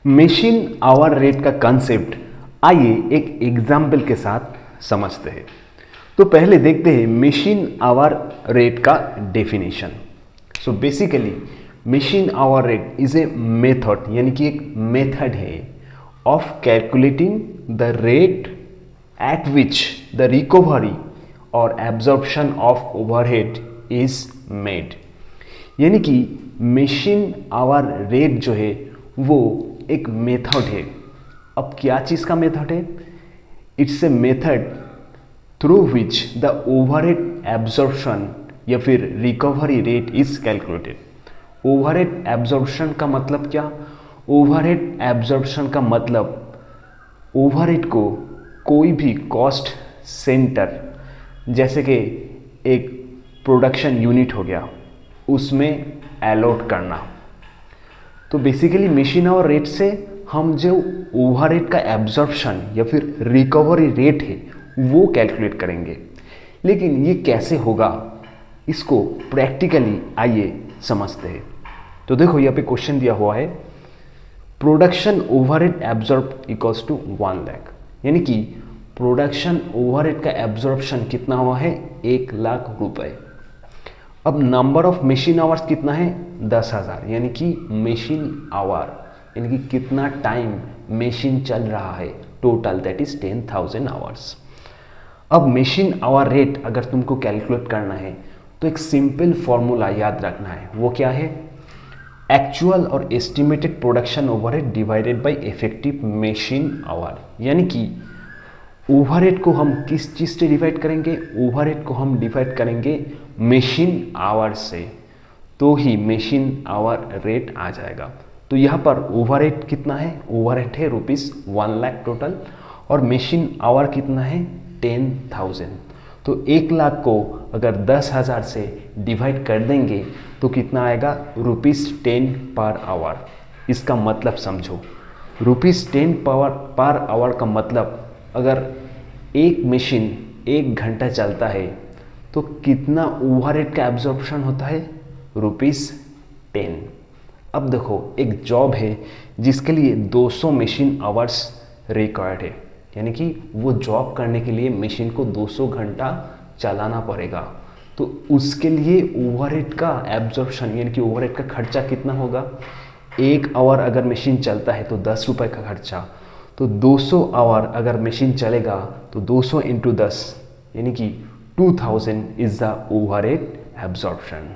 Machine hour rate का concept आइए एक एग्जाम्पल के साथ समझते हैं। तो पहले देखते हैं मशीन आवर रेट का definition. So basically machine hour rate is a method, यानी कि एक मेथड है of calculating the rate at which the recovery और absorption of overhead is made. यानी कि मशीन आवर रेट जो है वो एक मेथड है। अब क्या चीज़ का मेथड है? It's a method through which the overhead absorption या फिर recovery rate is calculated. Overhead absorption का मतलब क्या? ओवरहेड एब्जॉर्प्शन का मतलब ओवरहेड को कोई भी कॉस्ट सेंटर, जैसे कि एक प्रोडक्शन यूनिट हो गया, उसमें अलॉट करना। तो बेसिकली मशीन आवर रेट से हम जो ओवरहेड का एब्जॉर्प्शन या फिर रिकवरी रेट है वो कैलकुलेट करेंगे। लेकिन ये कैसे होगा, इसको प्रैक्टिकली आइए समझते हैं। तो देखो यहाँ पे क्वेश्चन दिया हुआ है, production overhead absorb equals to 1 lakh. यानी कि प्रोडक्शन ओवरहेड का एब्जॉर्प्शन कितना हुआ है? 1 लाख रुपए। अब नंबर ऑफ मशीन आवर्स कितना है? 10,000। यानी कि मशीन आवर यानी कि कितना टाइम मशीन चल रहा है टोटल, दैट इज 10,000 आवर्स। अब मशीन आवर रेट अगर तुमको कैलकुलेट करना है तो एक सिंपल फॉर्मूला याद रखना है। वो क्या है? एक्चुअल और estimated production overhead divided by effective machine our. यानी कि ओवरहेड को हम किस चीज़ से डिवाइड करेंगे? ओवरहेड को हम डिवाइड करेंगे मशीन आवर से, तो ही मशीन आवर रेट आ जाएगा। तो यहाँ पर ओवरहेड कितना है? ओवरहेड है ₹1 लाख टोटल, और मशीन आवर कितना है? 10,000। तो 1 लाख को अगर 10,000 से डिवाइड कर देंगे तो कितना आएगा? ₹10 पर आवर। इसका मतलब समझो, ₹10 पर आवर का मतलब अगर एक मशीन 1 घंटा चलता है तो कितना ओवरहेड का एब्जॉर्प्शन होता है? ₹10। अब देखो, एक जॉब है जिसके लिए 200 मशीन आवर्स रिक्वायर्ड है, यानी कि वो जॉब करने के लिए मशीन को 200 घंटा चलाना पड़ेगा। तो उसके लिए ओवरहेड का एब्जॉर्प्शन यानी कि ओवरहेड का खर्चा कितना होगा? 1 आवर अगर मशीन चलता है तो 10 रुपये का खर्चा। तो 200 आवर अगर मशीन चलेगा तो 200 × 10 यानी कि 2000 इज द ओवरहेड एब्जॉर्प्शन।